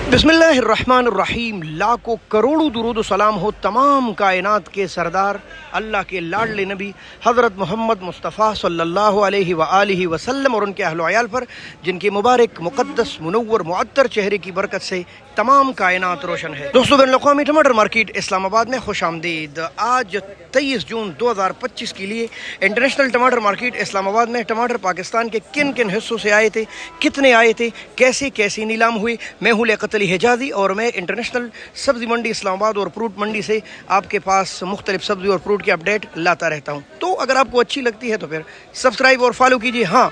बिस्मिल्लाहिर्रहमानिर्रहीम। लाखों करोड़ों दुरूद सलाम हो तमाम कायनात के सरदार अल्लाह के लाडले नबी हज़रत मोहम्मद मुस्तफ़ा सल्लल्लाहु अलैहि व आलिहि वसल्लम और उनके अहल व अयाल पर, जिनके मुबारक मुक़द्दस मुनव्वर मुअत्तर चेहरे की बरकत से तमाम कायनात रोशन है। दोस्तों, बैनुल-अक़वामी टमाटर मार्केट इस्लामाबाद में खुश आमदीद। आज 23 जून 2025 के लिए इंटरनेशनल टमाटर मार्केट इस्लामाबाद में टमाटर पाकिस्तान के किन किन हिस्सों से आए थे, कितने आए थे, कैसे कैसे नीलाम हुए, मैं हूं लियाक़त अली हिजाज़ी और मैं इंटरनेशनल सब्ज़ी मंडी इस्लामाबाद और फ्रूट मंडी से आपके पास मुख्तलिफ सब्ज़ी और फ्रूट की अपडेट लाता रहता हूं। तो अगर आपको अच्छी लगती है तो फिर सब्सक्राइब और फॉलो कीजिए। हाँ,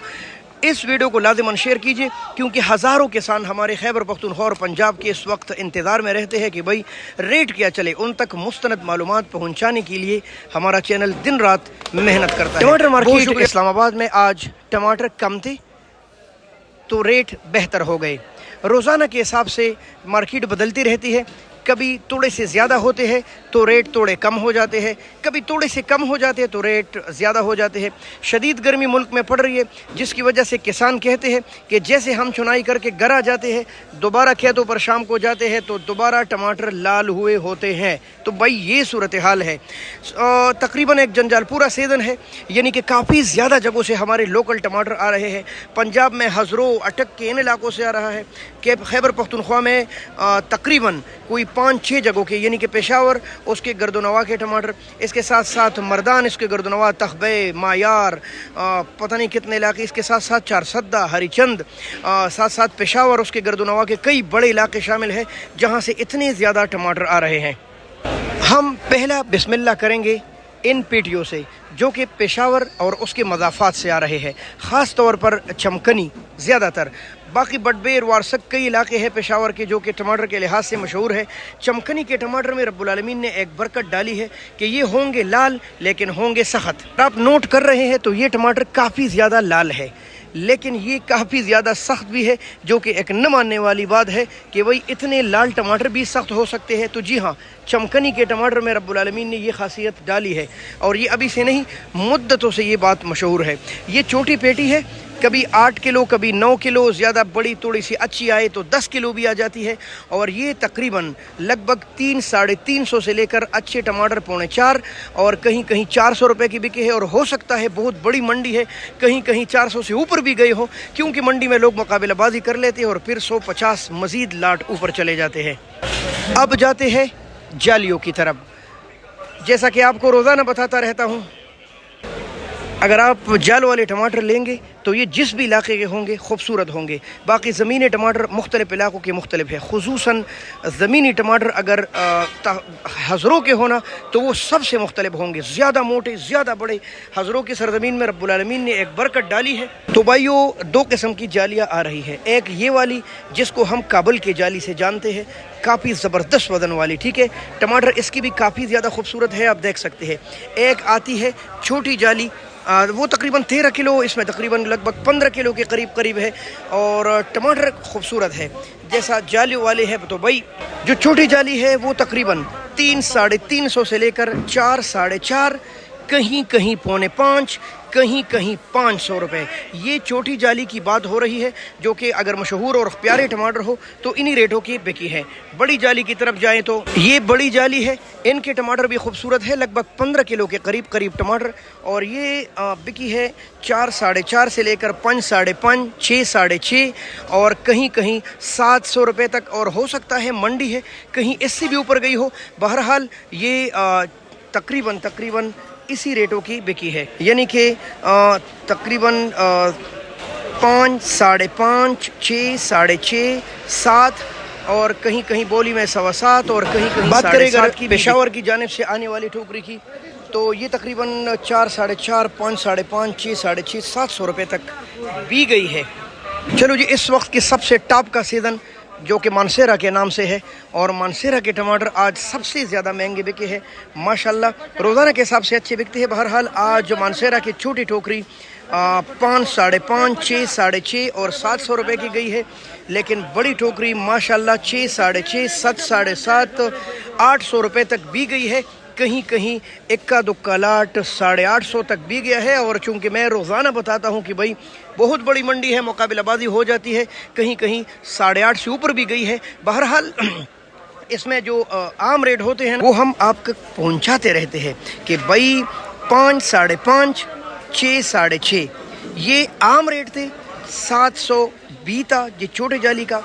इस वीडियो को लाज़िमन शेयर कीजिए, क्योंकि हज़ारों किसान हमारे खैबर पख्तूनख्वा और पंजाब के इस वक्त इंतज़ार में रहते हैं कि भाई रेट क्या चले। उन तक मुस्तनद मालूमात पहुँचाने के लिए हमारा चैनल दिन रात मेहनत करता है। टमाटर मार्केट इस्लामाबाद में आज टमाटर कम थे तो रेट बेहतर हो गए। रोज़ाना के हिसाब से मार्केट बदलती रहती है, कभी थोड़े से ज़्यादा होते हैं तो रेट थोड़े कम हो जाते हैं, कभी थोड़े से कम हो जाते हैं तो रेट ज़्यादा हो जाते हैं। शदीद गर्मी मुल्क में पड़ रही है, जिसकी वजह से किसान कहते हैं कि जैसे हम चुनाई करके घर आ जाते हैं, दोबारा खेतों पर शाम को जाते हैं तो दोबारा टमाटर लाल हुए होते हैं। तो भाई ये सूरत हाल है। तकरीबन एक जंजाल पूरा सीज़न है, यानी कि काफ़ी ज़्यादा जगहों से हमारे लोकल टमाटर आ रहे हैं। पंजाब में हज़रों अटक के इन इलाकों से आ रहा है कि खैबर पख्तूनख्वा में तकरीबन कोई 5-6 जगहों के, यानी कि पेशावर उसके गर्दनवा के टमाटर, इसके साथ साथ मर्दान, इसके गर्दनवा, तखबे, मायार, पता नहीं कितने इलाके, इसके साथ साथ चारसद्दा, हरीचंद, साथ साथ पेशावर, उसके गर्दनवा के कई बड़े इलाके शामिल हैं जहां से इतने ज़्यादा टमाटर आ रहे हैं। हम पहला बिस्मिल्लाह करेंगे इन पेटियों से जो कि पेशावर और उसके मज़ाफ़ात से आ रहे हैं, ख़ास तौर पर चमकनी ज़्यादातर। बाकी बटबेर वारसक कई इलाके हैं पेशावर के जो कि टमाटर के लिहाज से मशहूर है। चमकनी के टमाटर में रब्बुल आलमीन ने एक बरकत डाली है कि ये होंगे लाल लेकिन होंगे सख्त। आप नोट कर रहे हैं तो ये टमाटर काफ़ी ज़्यादा लाल है, लेकिन ये काफ़ी ज़्यादा सख्त भी है, जो कि एक न मानने वाली बात है कि भाई इतने लाल टमाटर भी सख्त हो सकते हैं। तो जी हाँ, चमकनी के टमाटर में रब्बुल आलमीन ने ये खासियत डाली है और ये अभी से नहीं, मुद्दतों से ये बात मशहूर है। ये छोटी पेटी है, कभी 8 किलो, कभी 9 किलो, ज़्यादा बड़ी थोड़ी सी अच्छी आए तो 10 किलो भी आ जाती है। और ये तकरीबन लगभग 300-350 से लेकर अच्छे टमाटर 4.25 और कहीं कहीं 400 रुपये की बिके है। और हो सकता है बहुत बड़ी मंडी है, कहीं कहीं 400 से ऊपर भी गए हो, क्योंकि मंडी में लोग मुकाबलाबाजी कर लेते हैं और फिर 150 मज़ीद लाट ऊपर चले जाते हैं। अब जाते हैं जालियों की तरफ। जैसा कि आपको रोज़ाना बताता रहता हूँ, अगर आप जाल वाले टमाटर लेंगे तो ये जिस भी इलाके के होंगे खूबसूरत होंगे। बाकी ज़मीनी टमाटर मुख्तलिफ़ इलाकों के मुख्तलिफ है, खुसूसन ज़मीनी टमाटर अगर हज़रों के होना तो वो सबसे मुख्तलिफ होंगे, ज़्यादा मोटे, ज़्यादा बड़े। हज़रों की सरज़मीन में रब्बुल आलमीन ने एक बरकत डाली है। तो भाइयों, 2 किस्म की जालियाँ आ रही है। एक ये वाली जिसको हम काबुल की जाली से जानते हैं, काफ़ी ज़बरदस्त वज़न वाली, ठीक है। टमाटर इसकी भी काफ़ी ज़्यादा खूबसूरत है, आप देख सकते हैं। एक आती है छोटी जाली, वो तकरीबन 13 किलो, इसमें तकरीबन लगभग 15 किलो के करीब है और टमाटर खूबसूरत है। जैसा जाली वाले हैं तो भाई जो छोटी जाली है वो तकरीबन 300-350 से लेकर 4-4.5, कहीं कहीं 4.25, कहीं कहीं 500 रुपये। ये छोटी जाली की बात हो रही है, जो कि अगर मशहूर और प्यारे टमाटर हो तो इन्हीं रेटों की बिकी है। बड़ी जाली की तरफ जाएं तो ये बड़ी जाली है, इनके टमाटर भी खूबसूरत है, लगभग 15 किलो के करीब टमाटर। और ये बिकी है 4-4.5 से लेकर 5-5.5, 6-6.5 और कहीं कहीं 700 रुपये तक। और हो सकता है मंडी है कहीं इससे भी ऊपर गई हो। बहरहाल ये तकरीबन इसी रेटों की बिकी है, यानी कि तकरीबन 5, 5.5, 6, 6.5, 7 और कहीं कहीं बोली में 7.25 और कहीं कहीं बात करेगा की पेशावर की जानिब से आने वाली टोकरी की, तो ये तकरीबन 4-4.5, 5-5.5, 6-6, 700 रुपये तक भी गई है। चलो जी, इस वक्त के सबसे टॉप का सीज़न जो कि मानसेरा के नाम से है, और मानसेरा के टमाटर आज सबसे ज़्यादा महंगे बिके हैं माशाल्लाह। रोज़ाना के हिसाब से अच्छे बिकते हैं। बहरहाल आज मानसेरा की छोटी टोकरी 5, 5.5, 6, 6.5 और 700 रुपये की गई है, लेकिन बड़ी टोकरी माशाल्लाह 6, 6.5, 7, 7.5, 800 रुपये तक भी गई है। کہیں کہیں اکا دکا لاٹ 850 تک بھی گیا ہے، اور چونکہ میں روزانہ بتاتا ہوں کہ بھائی بہت بڑی منڈی ہے، مقابلہ بازی ہو جاتی ہے، کہیں کہیں 850 سے اوپر بھی گئی ہے۔ بہرحال اس میں جو عام ریٹ ہوتے ہیں وہ ہم آپ تک پہنچاتے رہتے ہیں کہ بھائی 5، 5.5، 6، 6.5 یہ عام ریٹ تھے۔ 700 بیتا یہ چھوٹے جالی کا،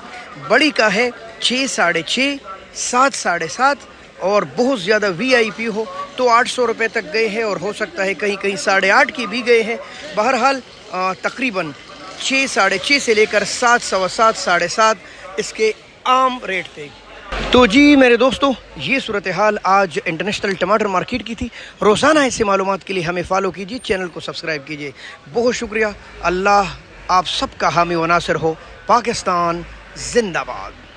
بڑی کا ہے 6، 6.5، 7، 7.5، اور بہت زیادہ وی آئی پی ہو تو 800 روپے تک گئے ہیں، اور ہو سکتا ہے کہیں کہیں 8.5 کی بھی گئے ہیں۔ بہرحال تقریباً 6، 6.5 سے لے کر 7، 7.25، 7.5 اس کے عام ریٹ تھے۔ تو جی میرے دوستو، یہ صورتحال آج انٹرنیشنل ٹماٹر مارکیٹ کی تھی۔ روزانہ ایسے معلومات کے لیے ہمیں فالو کیجیے، چینل کو سبسکرائب کیجیے۔ بہت شکریہ۔ اللہ آپ سب کا حامی و ناصر ہو۔ پاکستان زندہ باد۔